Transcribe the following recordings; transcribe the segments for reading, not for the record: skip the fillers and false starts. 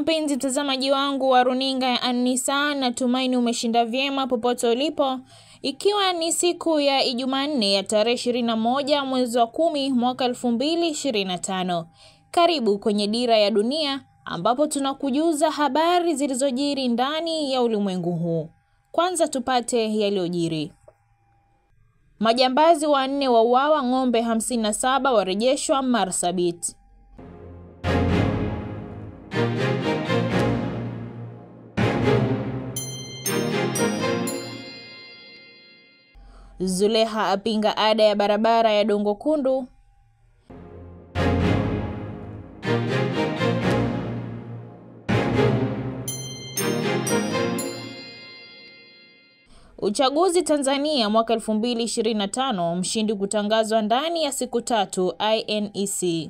mpenzi mtazamaji wangu wa runinga ya An-Nisaa, natumaini umeshinda vyema popote ulipo. Ikiwa ni siku ya Ijumanne ya tarehe 21 mwezi wa 10 mwaka 2025. Karibu kwenye Dira ya Dunia ambapo tunakujuza habari zilizojiri ndani ya ulimwengu huu. Kwanza tupate yaliyojiri. Majambazi 4 wauawa, ng'ombe 57 warejeshwa Marsabit. Zulekha apinga ada ya barabara ya Dongo Kundu. Uchaguzi Tanzania mwaka 2025, mshindi kutangazwa ndani ya siku 3 INEC.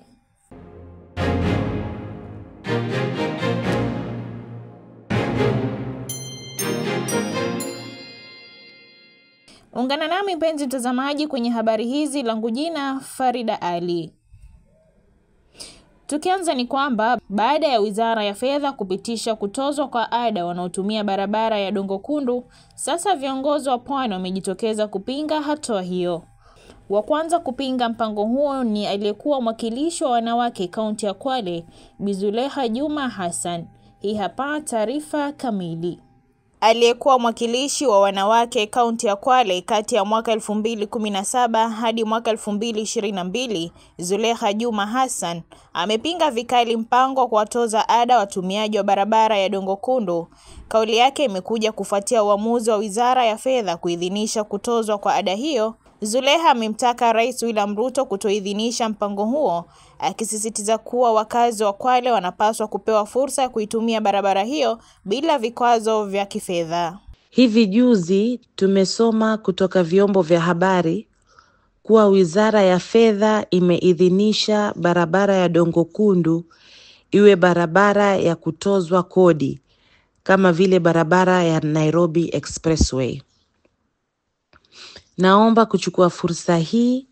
Ungana nami mpenzi mtazamaji kwenye habari hizi, langu jina Farida Ali. Tukianza ni kwamba baada ya Wizara ya Fedha kupitisha kutozwa kwa ada wanaotumia barabara ya Dongo Kundu, sasa viongozi wa Pwani wamejitokeza kupinga hatua hiyo. Wa kwanza kupinga mpango huo ni aliyekuwa mwakilishi wa wanawake kaunti ya Kwale, Bi Zulekha Juma Hassan. Hii hapa taarifa kamili. Aliyekuwa mwakilishi wa wanawake kaunti ya Kwale kati ya mwaka 2017 hadi mwaka 2022, Zulekha Juma Hassan amepinga vikali mpango wa kuwatoza ada watumiaji wa barabara ya Dongo Kundu. Kauli yake imekuja kufuatia uamuzi wa Wizara ya Fedha kuidhinisha kutozwa kwa ada hiyo. Zulekha amemtaka Rais William Ruto kutoidhinisha mpango huo, akisisitiza kuwa wakazi wa Kwale wanapaswa kupewa fursa ya kuitumia barabara hiyo bila vikwazo vya kifedha. Hivi juzi tumesoma kutoka vyombo vya habari kuwa Wizara ya Fedha imeidhinisha barabara ya Dongo Kundu iwe barabara ya kutozwa kodi kama vile barabara ya Nairobi Expressway. Naomba kuchukua fursa hii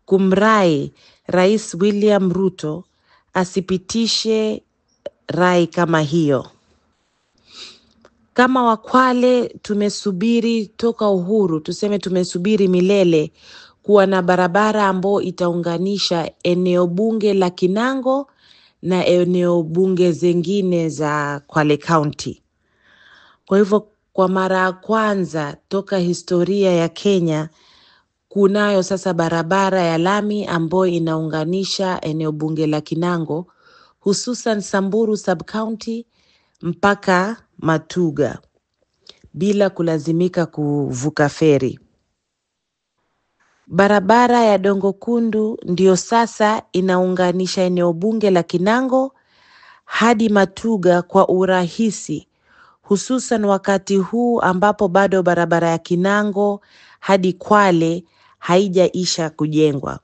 kumrai Rais William Ruto asipitishe rai kama hiyo. Kama Wakwale tumesubiri toka uhuru, tuseme tumesubiri milele kuwa na barabara ambayo itaunganisha eneo bunge la Kinango na eneo bunge zingine za Kwale County. Kwa hivyo kwa mara ya kwanza toka historia ya Kenya kunayo sasa barabara ya lami ambayo inaunganisha eneo bunge la Kinango, hususan Samburu Sub-County mpaka Matuga bila kulazimika kuvuka feri. Barabara ya Dongo Kundu ndio sasa inaunganisha eneo bunge la Kinango hadi Matuga kwa urahisi, hususan wakati huu ambapo bado barabara ya Kinango hadi Kwale haijaisha kujengwa.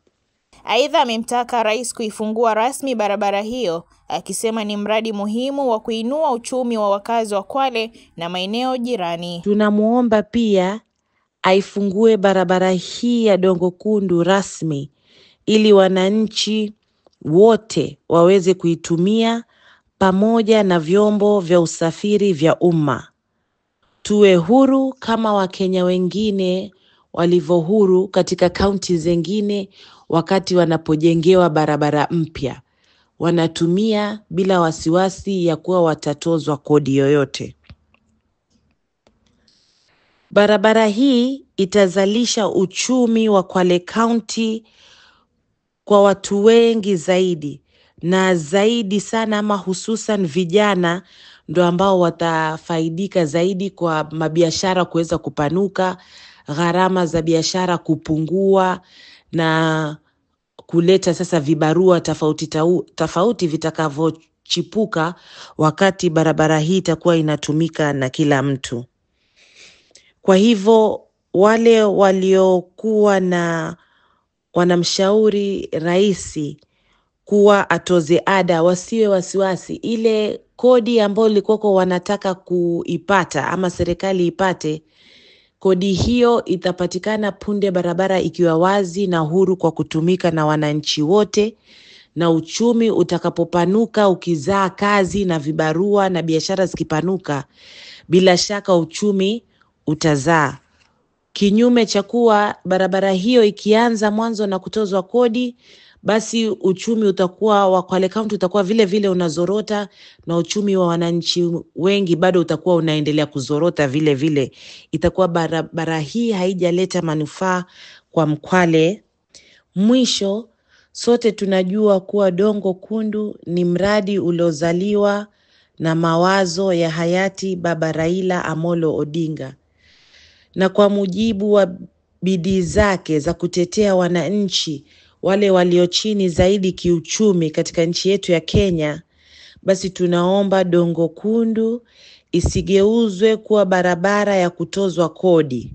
Aidha amemtaka Rais kuifungua rasmi barabara hiyo, akisema ni mradi muhimu wa kuinua uchumi wa wakazi wa Kwale na maeneo jirani. Tunamuomba pia aifungue barabara hii ya Dongo Kundu rasmi ili wananchi wote waweze kuitumia pamoja na vyombo vya usafiri vya umma. Tuwe huru kama Wakenya wengine walivyo huru katika kaunti zingine wakati wanapojengewa barabara mpya. Wanatumia bila wasiwasi ya kuwa watatozwa kodi yoyote. Barabara hii itazalisha uchumi wa Kwale County kwa watu wengi zaidi na zaidi sana, ama hususan vijana ndo ambao watafaidika zaidi kwa mabiashara kuweza kupanuka, gharama za biashara kupungua na kuleta sasa vibarua tofauti vitakavyochipuka wakati barabara hii itakuwa inatumika na kila mtu. Kwa hivyo wale waliokuwa na wanamshauri Rais kuwa atoze ada wasiwe wasiwasi. Ile kodi ambayo ilikuwa wanataka kuipata ama serikali ipate, kodi hiyo itapatikana punde barabara ikiwa wazi na huru kwa kutumika na wananchi wote, na uchumi utakapopanuka, ukizaa kazi na vibarua na biashara zikipanuka, bila shaka uchumi utazaa. Kinyume cha kuwa barabara hiyo ikianza mwanzo na kutozwa kodi, basi uchumi utakuwa wa Kwale County utakuwa vile vile unazorota, na uchumi wa wananchi wengi bado utakuwa unaendelea kuzorota vile vile. Itakuwa barabara hii haijaleta manufaa kwa Mkwale. Mwisho, sote tunajua kuwa Dongo Kundu ni mradi uliozaliwa na mawazo ya hayati Baba Raila Amolo Odinga, na kwa mujibu wa bidii zake za kutetea wananchi wale walio chini zaidi kiuchumi katika nchi yetu ya Kenya, basi tunaomba Dongo Kundu isigeuzwe kuwa barabara ya kutozwa kodi,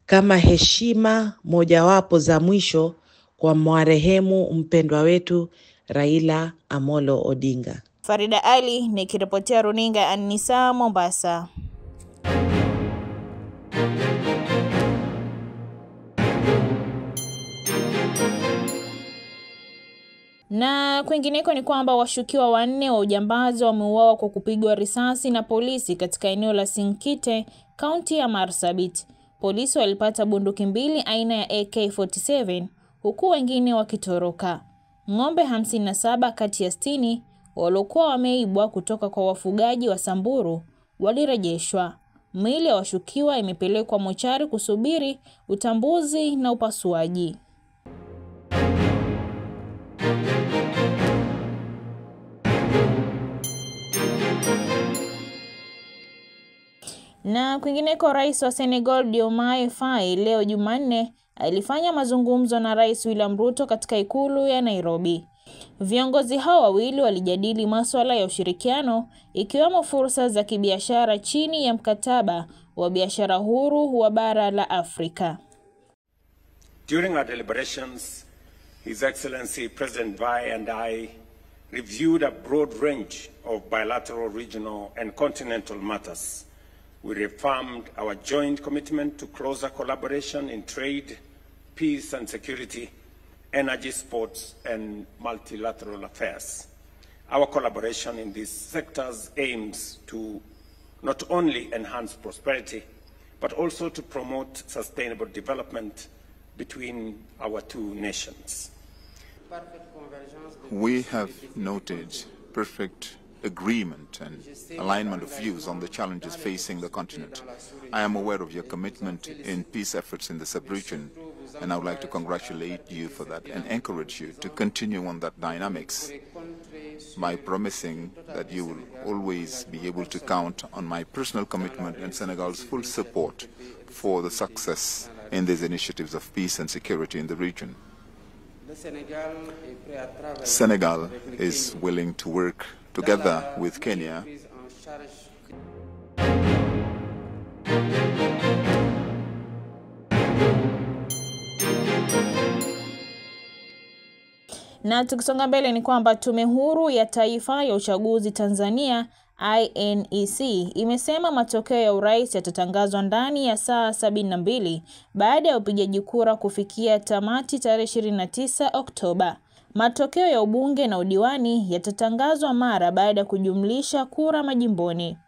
kama heshima mojawapo za mwisho kwa marehemu mpendwa wetu Raila Amolo Odinga. Farida Ali nikiripotia runinga An-Nisa, Mombasa. Na kwingineko ni kwamba washukiwa 4 wa ujambazi wameuawa kwa kupigwa risasi na polisi katika eneo la Sinkite, kaunti ya Marsabit. Polisi walipata bunduki 2 aina ya AK-47 huku wengine wakitoroka. Ng'ombe 57 kati ya 60 waliokuwa wameibwa kutoka kwa wafugaji wa Samburu walirejeshwa. Miili ya washukiwa imepelekwa mochari kusubiri utambuzi na upasuaji. Na kwingineko, rais wa Senegal Diomaye Faye leo Jumanne alifanya mazungumzo na Rais William Ruto katika ikulu ya Nairobi. Viongozi hao wawili walijadili masuala ya ushirikiano, ikiwemo fursa za kibiashara chini ya mkataba wa biashara huru wa bara la Afrika. During our deliberations, His Excellency President Faye and I reviewed a broad range of bilateral, regional and continental matters. We reaffirmed our joint commitment to closer collaboration in trade, peace and security, energy, sports, and multilateral affairs. Our collaboration in these sectors aims to not only enhance prosperity, but also to promote sustainable development between our two nations. We have noted perfect agreement and alignment of views on the challenges facing the continent. I am aware of your commitment in peace efforts in the sub-region, and I would like to congratulate you for that and encourage you to continue on that dynamics by promising that you will always be able to count on my personal commitment and Senegal's full support for the success in these initiatives of peace and security in the region. Senegal is willing to work together with Kenya Na tukisonga mbele ni kwamba Tume Huru ya Taifa ya Uchaguzi Tanzania INEC imesema matokeo ya urais yatatangazwa ndani ya saa 72 baada ya upigaji kura kufikia tamati tarehe 29 Oktoba. Matokeo ya ubunge na udiwani yatatangazwa mara baada ya kujumlisha kura majimboni.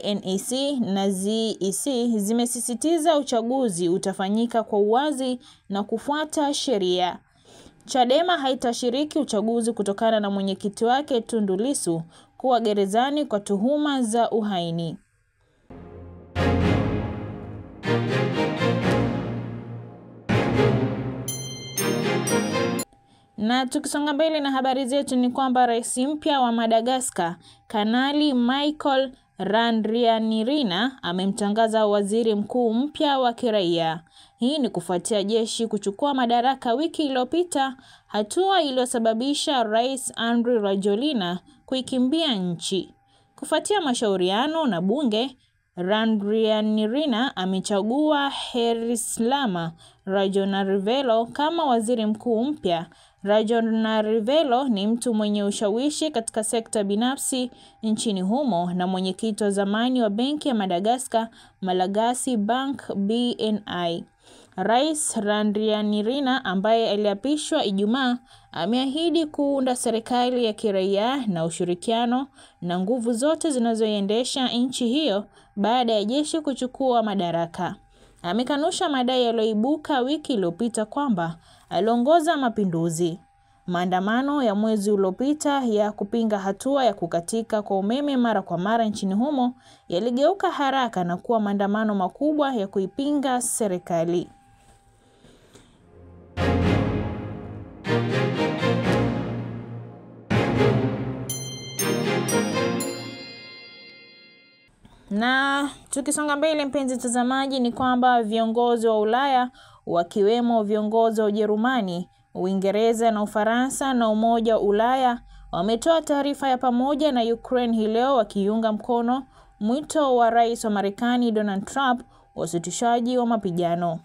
INEC na ZEC zimesisitiza uchaguzi utafanyika kwa uwazi na kufuata sheria. Chadema haitashiriki uchaguzi kutokana na mwenyekiti wake Tundu Lissu kuwa gerezani kwa tuhuma za uhaini. Na tukisonga mbele na habari zetu ni kwamba rais mpya wa Madagascar, Kanali Michael Randrianirina, amemtangaza waziri mkuu mpya wa kiraia. Hii ni kufuatia jeshi kuchukua madaraka wiki iliyopita, hatua iliyosababisha Rais Andry Rajoelina kuikimbia nchi. Kufuatia mashauriano na bunge, Randrianirina amechagua Herislama Rajonarivelo kama waziri mkuu mpya. Rajonarivelo ni mtu mwenye ushawishi katika sekta binafsi nchini humo na mwenyekiti wa zamani wa benki ya Madagascar, Malagasy Bank BNI. Rais Randrianirina ambaye aliapishwa Ijumaa ameahidi kuunda serikali ya kiraia na ushirikiano na nguvu zote zinazoiendesha nchi hiyo baada ya jeshi kuchukua madaraka. Amekanusha madai yaliyoibuka wiki iliyopita kwamba aliongoza mapinduzi. Maandamano ya mwezi uliopita ya kupinga hatua ya kukatika kwa umeme mara kwa mara nchini humo yaligeuka haraka na kuwa maandamano makubwa ya kuipinga serikali. Na tukisonga mbele, mpenzi mtazamaji, ni kwamba viongozi wa Ulaya wakiwemo viongozi wa Ujerumani, Uingereza na Ufaransa na Umoja wa Ulaya wametoa taarifa ya pamoja na Ukraine hii leo wakiunga mkono mwito wa Rais wa Marekani Donald Trump wa usitishaji wa mapigano.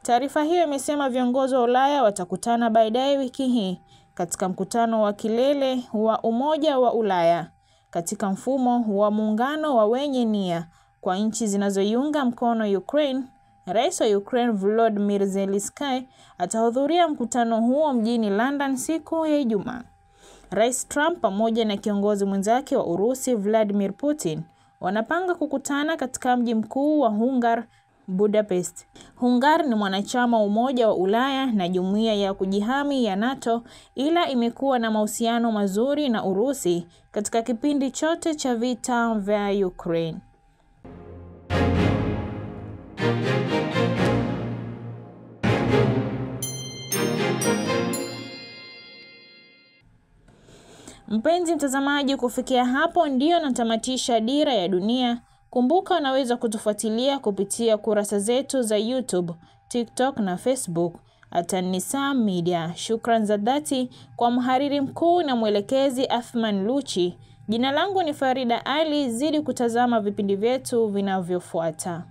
Taarifa hiyo imesema viongozi wa Ulaya watakutana baadaye wiki hii katika mkutano wa kilele wa Umoja wa Ulaya katika mfumo wa muungano wa wenye nia kwa nchi zinazoiunga mkono Ukraine. Rais wa Ukraine Volodymyr Zelensky atahudhuria mkutano huo mjini London siku ya Ijumaa. Rais Trump pamoja na kiongozi mwenzake wa Urusi Vladimir Putin wanapanga kukutana katika mji mkuu wa Hungary, Budapest. Hungary ni mwanachama wa Umoja wa Ulaya na jumuiya ya kujihami ya NATO, ila imekuwa na mahusiano mazuri na Urusi katika kipindi chote cha vita vya Ukraine. Mpenzi mtazamaji, kufikia hapo ndio natamatisha Dira ya Dunia. Kumbuka unaweza kutufuatilia kupitia kurasa zetu za YouTube, TikTok na Facebook @Nisam Media. Shukran za dhati kwa mhariri mkuu na mwelekezi Athman Luchi. Jina langu ni Farida Ali. Zidi kutazama vipindi vyetu vinavyofuata.